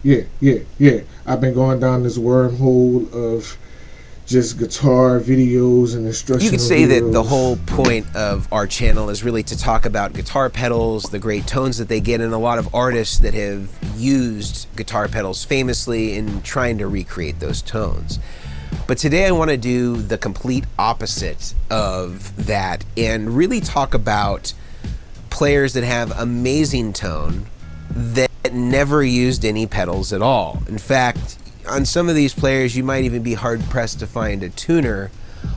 yeah. I've been going down this wormhole of just guitar videos and instructional You could say videos. that the whole point of our channel is really to talk about guitar pedals, the great tones that they get, and a lot of artists that have used guitar pedals famously in trying to recreate those tones. But today I want to do the complete opposite of that and really talk about players that have amazing tone that never used any pedals at all. In fact, on some of these players, you might even be hard-pressed to find a tuner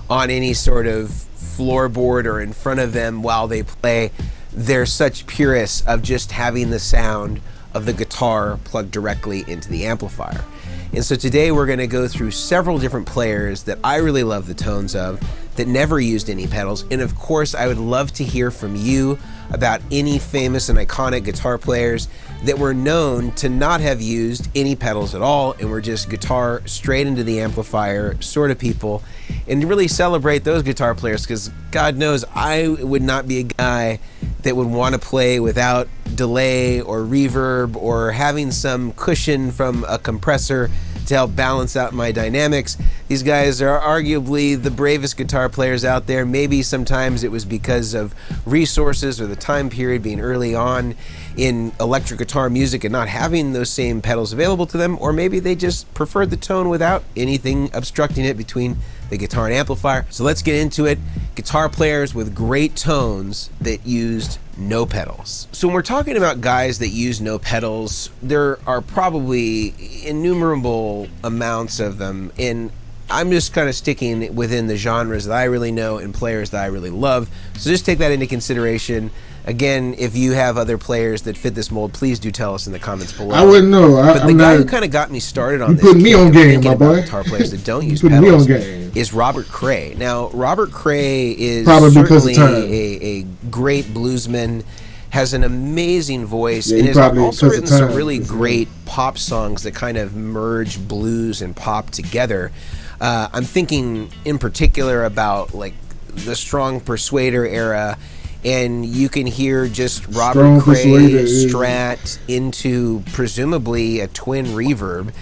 on any sort of floorboard or in front of them while they play. They're such purists of just having the sound of the guitar plugged directly into the amplifier. And so today we're going to go through several different players that I really love the tones of that never used any pedals. And of course, I would love to hear from you about any famous and iconic guitar players that were known to not have used any pedals at all and were just guitar straight into the amplifier sort of people, and really celebrate those guitar players, because God knows I would not be a guy that would want to play without delay or reverb or having some cushion from a compressor to help balance out my dynamics. These guys are arguably the bravest guitar players out there. Maybe sometimes it was because of resources or the time period being early on in electric guitar music and not having those same pedals available to them, or maybe they just preferred the tone without anything obstructing it between the guitar and amplifier. So let's get into it. Guitar players with great tones that used no pedals. So when we're talking about guys that use no pedals, there are probably innumerable amounts of them, and I'm just kind of sticking within the genres that I really know and players that I really love. So just take that into consideration. Again, if you have other players that fit this mold, please do tell us in the comments below. I wouldn't know. But the guy who kind of got me started on this, put me on game, my boy. Guitar players that don't use pedals is Robert Cray. Now, Robert Cray is certainly a great bluesman, has an amazing voice, and has also written some really great pop songs that kind of merge blues and pop together. I'm thinking in particular about like the Strong Persuader era, and you can hear just Robert Cray strat into presumably a twin reverb,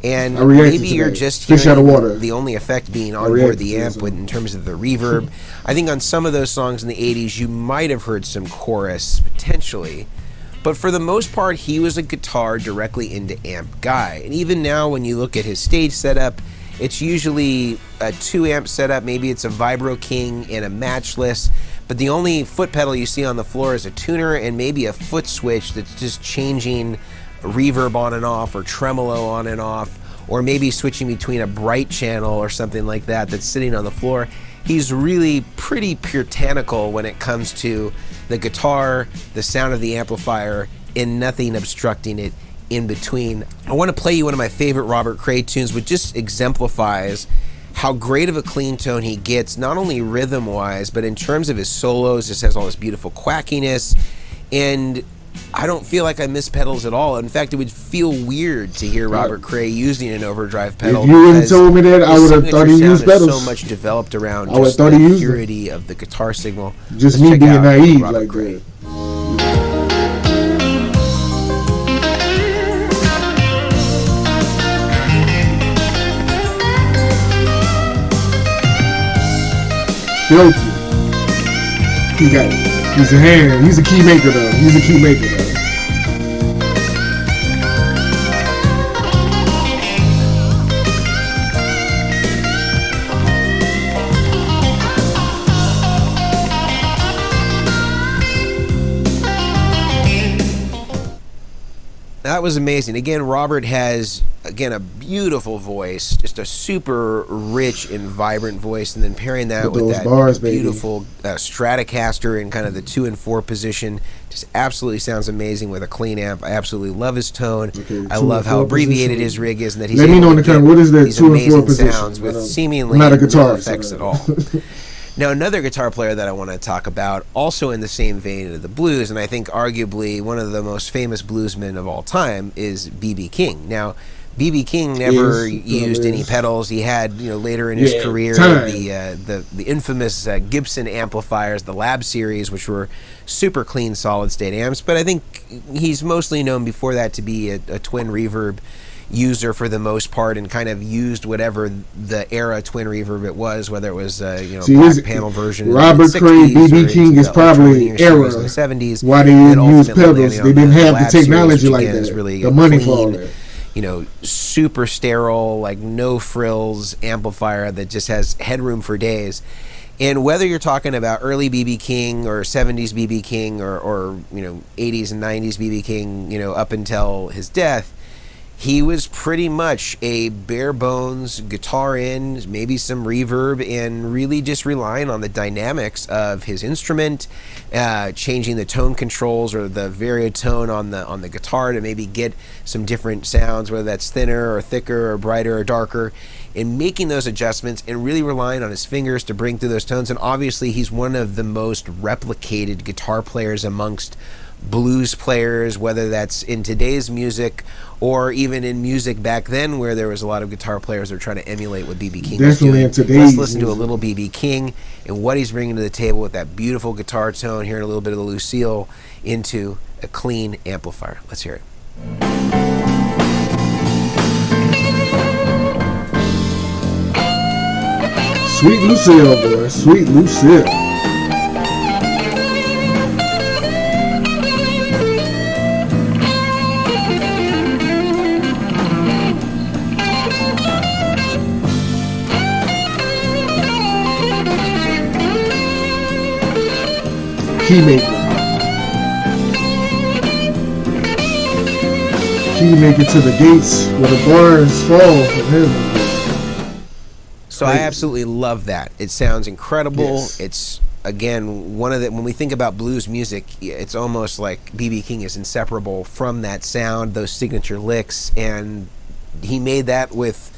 and maybe you're just hearing the only effect being on board the amp in terms of the reverb. I think on some of those songs in the 80s you might have heard some chorus potentially, but for the most part he was a guitar directly into amp guy. And even now when you look at his stage setup, it's usually a 2-amp setup. Maybe it's a Vibro King and a matchless, but the only foot pedal you see on the floor is a tuner and maybe a foot switch that's just changing reverb on and off or tremolo on and off, or maybe switching between a bright channel or something like that that's sitting on the floor. He's really pretty puritanical when it comes to the guitar, the sound of the amplifier, and nothing obstructing it in between. I want to play you one of my favorite Robert Cray tunes, which just exemplifies how great of a clean tone he gets, not only rhythm wise, but in terms of his solos. Just has all this beautiful quackiness, and I don't feel like I miss pedals at all. In fact, it would feel weird to hear Robert Cray using an overdrive pedal. If you wouldn't told me that, I would have thought he used pedals. So much developed around just the purity of the guitar signal. Just me being naive like that. He got it. He's a hand. He's a key maker though. He's a key maker though. That was amazing. Again, Robert has, again, a beautiful voice, just a super rich and vibrant voice, and then pairing that with that bars, beautiful Stratocaster in kind of the 2 and 4 position, just absolutely sounds amazing with a clean amp. I absolutely love his tone. I love how abbreviated his rig is, and that he's able to get what is that these 2 and 4 position sounds with seemingly not a guitar, no effects at all. Now, another guitar player that I want to talk about, also in the same vein of the blues, and I think arguably one of the most famous bluesmen of all time, is B.B. King. Now, BB King never used any pedals. He had, later in his career, the infamous Gibson amplifiers, the Lab series, which were super clean solid state amps. But I think he's mostly known before that to be a twin reverb user for the most part, and kind of used whatever the era twin reverb it was, whether it was black panel version. Robert Cray, BB King is probably era in the 70s. Why they didn't use pedals? They didn't have the technology like that. Really the money for all that. Super sterile, like no frills amplifier that just has headroom for days. And whether you're talking about early BB King or 70s BB King or 80s and 90s BB King, up until his death, he was pretty much a bare bones guitar in, maybe some reverb, and really just relying on the dynamics of his instrument, changing the tone controls or the variotone on the guitar to maybe get some different sounds, whether that's thinner or thicker or brighter or darker, and making those adjustments and really relying on his fingers to bring through those tones. And obviously he's one of the most replicated guitar players amongst blues players, whether that's in today's music or even in music back then, where there was a lot of guitar players that are trying to emulate what BB King was doing. In today's Let's listen to a little BB King and what he's bringing to the table with that beautiful guitar tone, hearing a little bit of the Lucille into a clean amplifier. Let's hear it. Sweet Lucille, boy. Sweet Lucille. Keymaker to the gates where the bars fall from heaven. So I absolutely love that. It sounds incredible. Yes. It's, again, one of the, when we think about blues music, it's almost like BB King is inseparable from that sound, those signature licks, and he made that with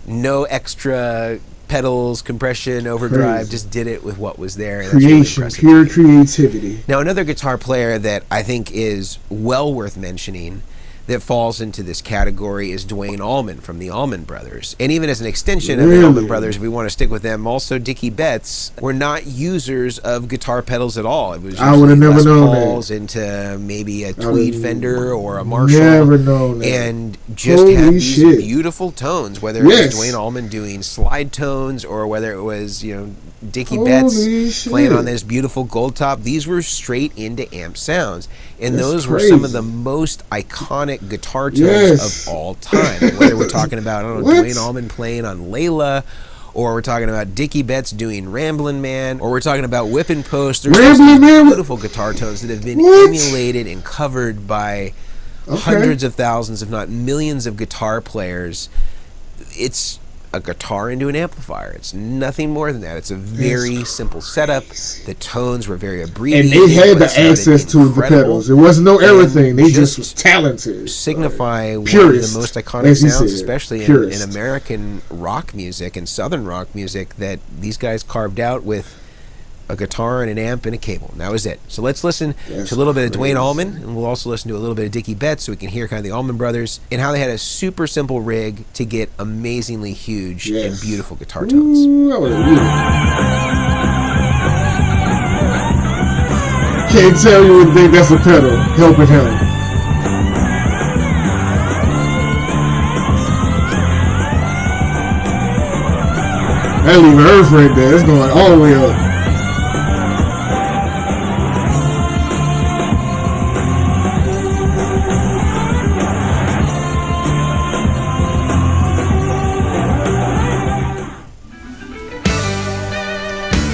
no extra pedals, compression, overdrive. Crazy. Just did it with what was there. And Creation, that's really pure creativity. Now, another guitar player that I think is well worth mentioning that falls into this category is Duane Allman from the Allman Brothers. And even as an extension of the Allman Brothers, if we want to stick with them, also Dickie Betts were not users of guitar pedals at all. It was I would have never Les known Pauls that. into maybe a Tweed Fender or a Marshall. Never known that. And just Holy had these shit. beautiful tones, whether it was Duane Allman doing slide tones or whether it was, Dickie Betts playing on this beautiful gold top. These were straight into amp sounds. And those were some of the most iconic guitar tones of all time. Whether we're talking about, Duane Allman playing on Layla, or we're talking about Dickie Betts doing Ramblin' Man, or we're talking about Whippin' Post. There's Ramblin' Man, beautiful guitar tones that have been emulated and covered by hundreds of thousands, if not millions of guitar players. It's a guitar into an amplifier. It's nothing more than that. It's a very simple setup. The tones were very abbreviated. And they had the access to the pedals. It wasn't no everything. They just was talented. Signify one of Purist, the most iconic sounds, said, especially in American rock music and Southern rock music, that these guys carved out with a guitar and an amp and a cable. And that was it. So let's listen to a little bit of Duane Allman, and we'll also listen to a little bit of Dickie Betts so we can hear kind of the Allman Brothers and how they had a super simple rig to get amazingly huge and beautiful guitar tones. Can't tell you would think that's a pedal helping him. That leaving Earth right there. It's going all the way up.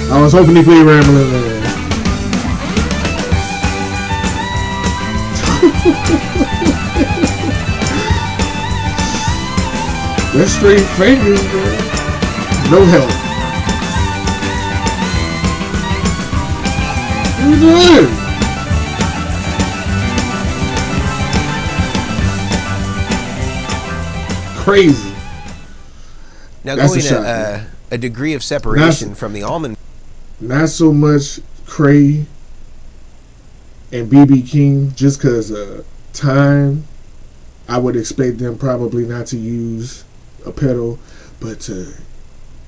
I was hoping he played Ramblin' Man. That's straight fingers, man. No help. Who's doing? Crazy. Now, going to a degree of separation from the Allman. Not so much Cray and BB King just because of time I would expect them probably not to use a pedal, but to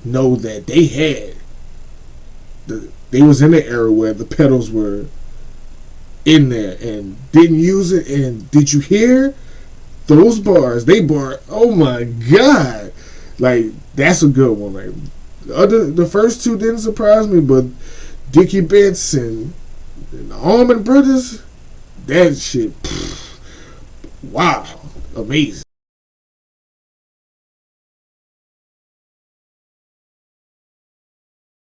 know that they was in the era where the pedals were in there and didn't use it. And did you hear those bars? They bar. Oh my god! Like, that's a good one. Like, the first two didn't surprise me, but Dickie Betts and the Allman Brothers, that shit. Pff, wow, amazing.